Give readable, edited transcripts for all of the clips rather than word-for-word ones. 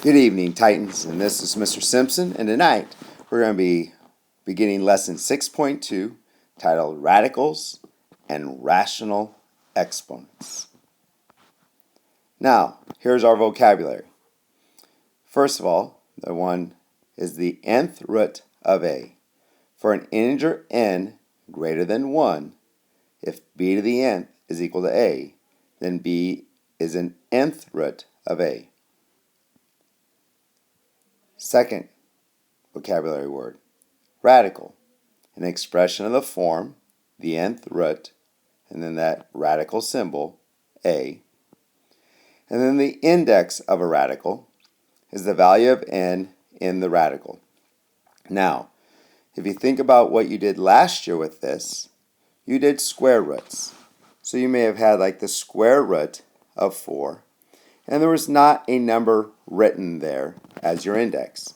Good evening, Titans, and this is Mr. Simpson, and tonight we're going to be beginning lesson 6.2 titled Radicals and Rational Exponents. Now, here's our vocabulary. First of all, the one is the nth root of a. For an integer n greater than 1, if b to the nth is equal to a, then b is an nth root of a. Second vocabulary word, radical, an expression of the form, the nth root, and then that radical symbol, a. And then the index of a radical is the value of n in the radical. Now, if you think about what you did last year with this, you did square roots. So you may have had like the square root of 4, and there was not a number written there as your index.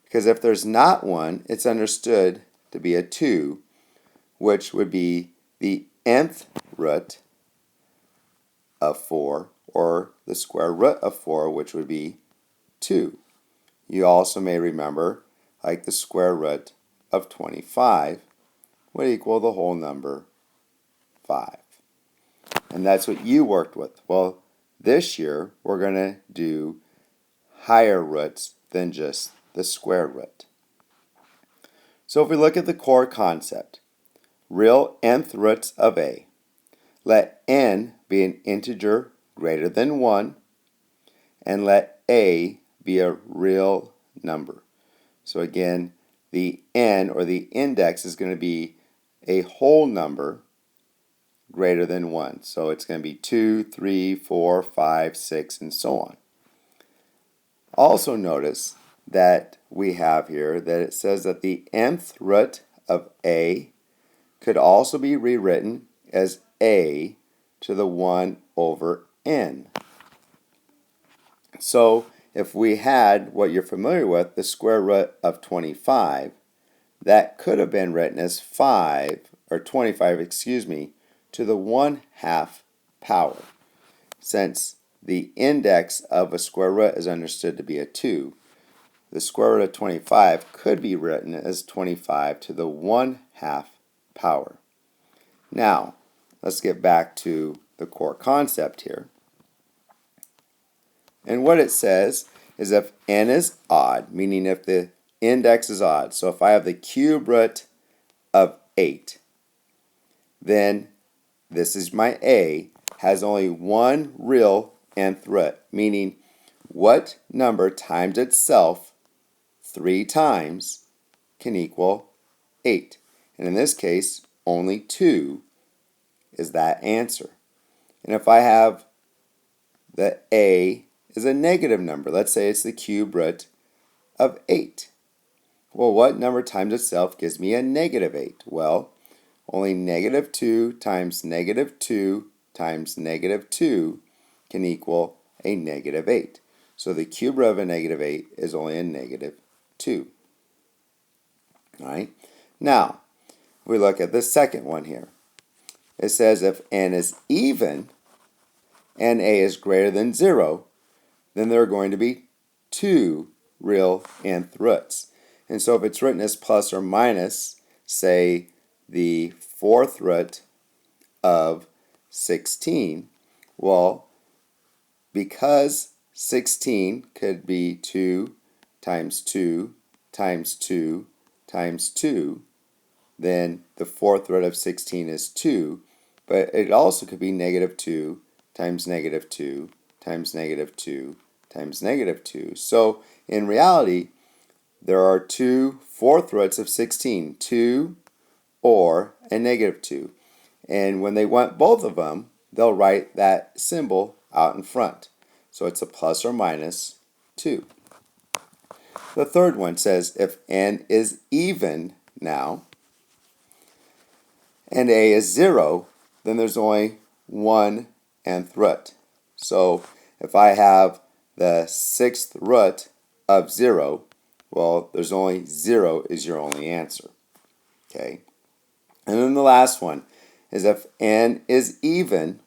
Because if there's not one, it's understood to be a 2, which would be the nth root of 4, or the square root of 4, which would be 2. You also may remember, like the square root of 25 would equal the whole number 5. And that's what you worked with. Well, this year we're going to do higher roots than just the square root. So if we look at the core concept, real nth roots of a, let n be an integer greater than 1, and let a be a real number. So again, the n, or the index, is going to be a whole number greater than 1. So it's going to be 2, 3, 4, 5, 6, and so on. Also notice that we have here that it says that the nth root of a could also be rewritten as a to the 1 over n. So if we had what you're familiar with, the square root of 25, that could have been written as 25 to the 1/2 power. Since the index of a square root is understood to be a 2, the square root of 25 could be written as 25 to the 1/2 power. Now, let's get back to the core concept here. And what it says is if n is odd, meaning if the index is odd, so if I have the cube root of 8, then this is my a, has only one real nth root, meaning what number times itself 3 times can equal 8. And in this case, only 2 is that answer. And if I have the a is a negative number, let's say it's the cube root of 8. Well, what number times itself gives me a negative 8? Well, only negative 2 times negative 2 times negative 2 can equal a negative 8. So the cube root of a negative 8 is only a negative 2. All right. Now, we look at the second one here. It says if n is even and a is greater than 0, then there are going to be 2 real nth roots. And so if it's written as plus or minus, say, the 4th root of 16, well, because 16 could be 2 times 2 times 2 times 2, then the 4th root of 16 is 2, but it also could be negative 2 times negative 2 times negative 2 times negative 2. So in reality, there are 2 4th roots of 16, 2 or a negative 2. And when they want both of them, they'll write that symbol out in front. So it's a plus or minus 2. The third one says if n is even now and a is 0, then there's only one nth root. So if I have the 6th root of 0, well, there's only 0 is your only answer. Okay? And then the last one is if n is even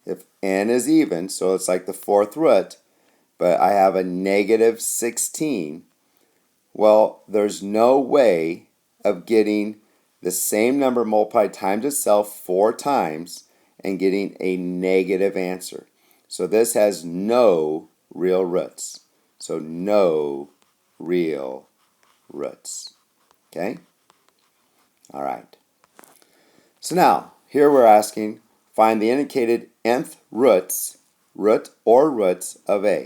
if n is even, so it's like the fourth root, but I have a negative 16, well, there's no way of getting the same number multiplied times itself 4 times and getting a negative answer. So this has no real roots. So no real roots. Okay? All right. So now, here we're asking, find the indicated nth roots, root or roots of a.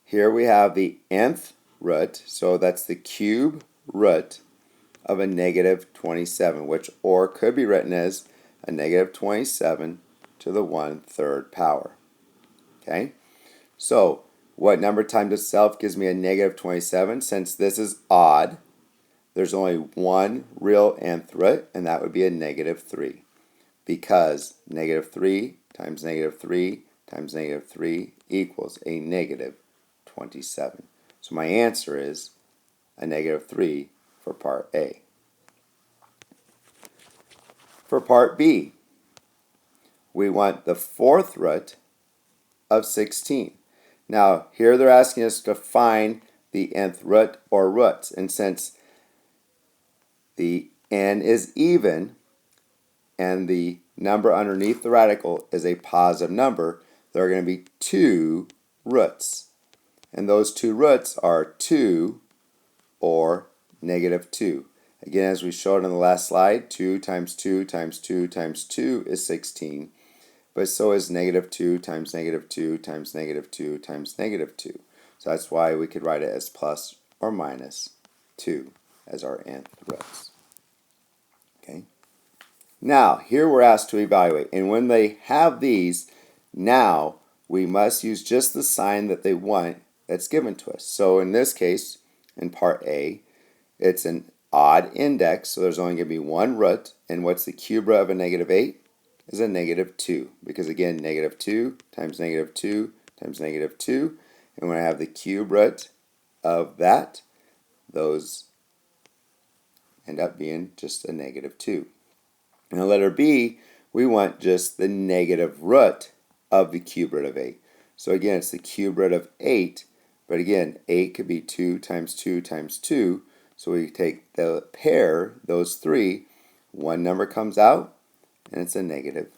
Here we have the nth root, so that's the cube root of a negative 27, which or could be written as a negative 27 to the 1/3 power. Okay? So, what number times itself gives me a negative 27? Since this is odd, there's only one real nth root, and that would be a negative 3. Because negative 3 times negative 3 times negative 3 equals a negative 27. So my answer is a negative 3 for part A. For part B, we want the fourth root of 16. Now, here they're asking us to find the nth root or roots. And since the n is even and the number underneath the radical is a positive number, there are going to be 2 roots. And those 2 roots are 2 or negative 2. Again, as we showed on the last slide, 2 times 2 times 2 times 2 is 16. But so is negative 2 times negative 2 times negative 2 times negative 2. So that's why we could write it as plus or minus 2 as our nth roots. Okay. Now, here we're asked to evaluate. And when they have these, now we must use just the sign that they want that's given to us. So in this case, in part A, it's an odd index, so there's only going to be one root. And what's the cube root of a negative 8? Is a negative 2. Because again, negative 2 times negative 2 times negative 2. And when I have the cube root of that, those end up being just a negative 2. Now, letter B, we want just the negative root of the cube root of 8. So again, it's the cube root of 8, but again, 8 could be 2 times 2 times 2. So we take the pair, those 3, one number comes out, and it's a negative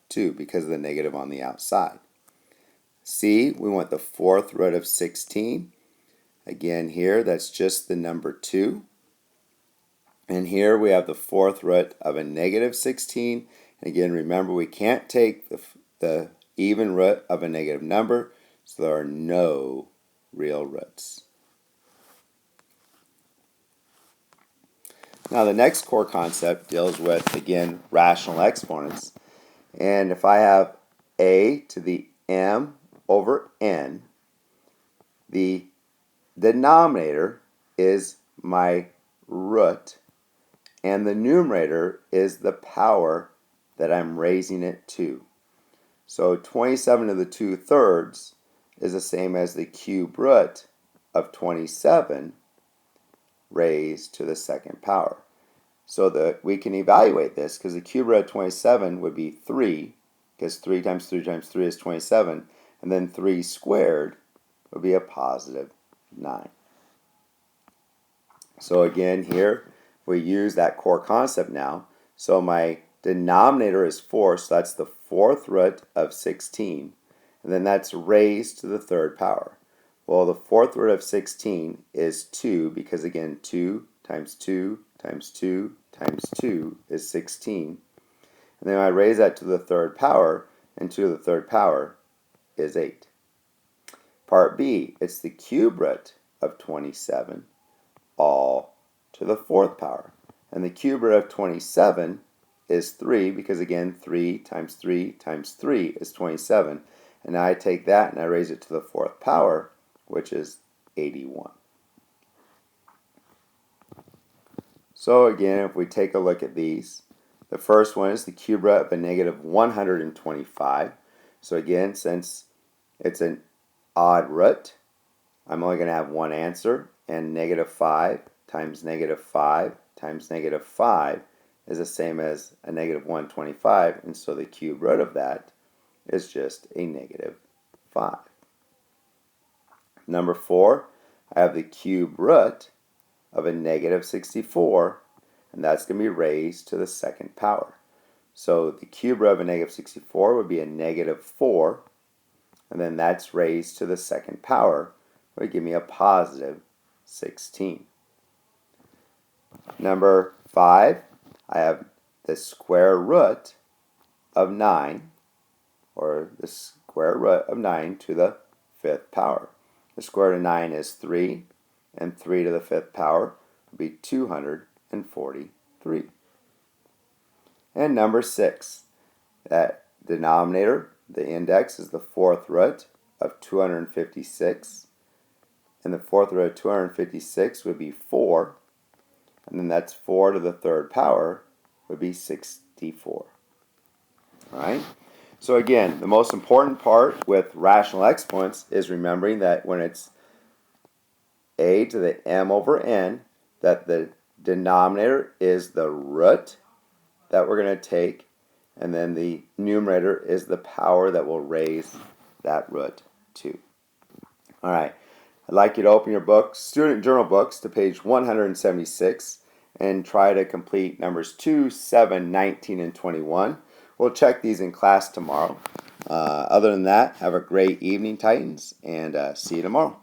2 because of the negative on the outside. C, we want the fourth root of 16. Again, here, that's just the number 2. And here we have the fourth root of a negative 16. And again, remember, we can't take the even root of a negative number, so there are no real roots. Now, the next core concept deals with, again, rational exponents. And if I have a to the m over n, the denominator is my root, and the numerator is the power that I'm raising it to. So 27 to the 2/3 is the same as the cube root of 27 raised to the second power. So that we can evaluate this, because the cube root of 27 would be 3, because 3 times 3 times 3 is 27, and then 3 squared would be a positive 9. So again, here we use that core concept now. So my denominator is 4, so that's the fourth root of 16. And then that's raised to the third power. Well, the fourth root of 16 is 2, because again, 2 times 2 times 2 times 2 is 16. And then I raise that to the third power, and 2 to the third power is 8. Part B, it's the cube root of 27, all to the fourth power. And the cube root of 27 is 3, because again, 3 times 3 times 3 is 27. And now I take that and I raise it to the fourth power, which is 81. So again, if we take a look at these, the first one is the cube root of a negative 125. So again, since it's an odd root, I'm only going to have one answer, and negative 5 times negative 5 times negative 5 is the same as a negative 125, and so the cube root of that is just a negative 5. Number 4, I have the cube root of a negative 64, and that's going to be raised to the second power. So the cube root of a negative 64 would be a negative 4, and then that's raised to the second power, which would give me a positive 16. Number 5, I have the square root of 9, or the square root of 9 to the 5th power. The square root of 9 is 3, and 3 to the 5th power would be 243. And number 6, that denominator, the index, is the 4th root of 256. And the 4th root of 256 would be 4. And then that's 4 to the 3rd power would be 64. All right? So again, the most important part with rational exponents is remembering that when it's a to the m over n, that the denominator is the root that we're going to take, and then the numerator is the power that will raise that root to. All right. I'd like you to open your books, student journal books, to page 176 and try to complete numbers 2, 7, 19, and 21. We'll check these in class tomorrow. Other than that, have a great evening, Titans, and see you tomorrow.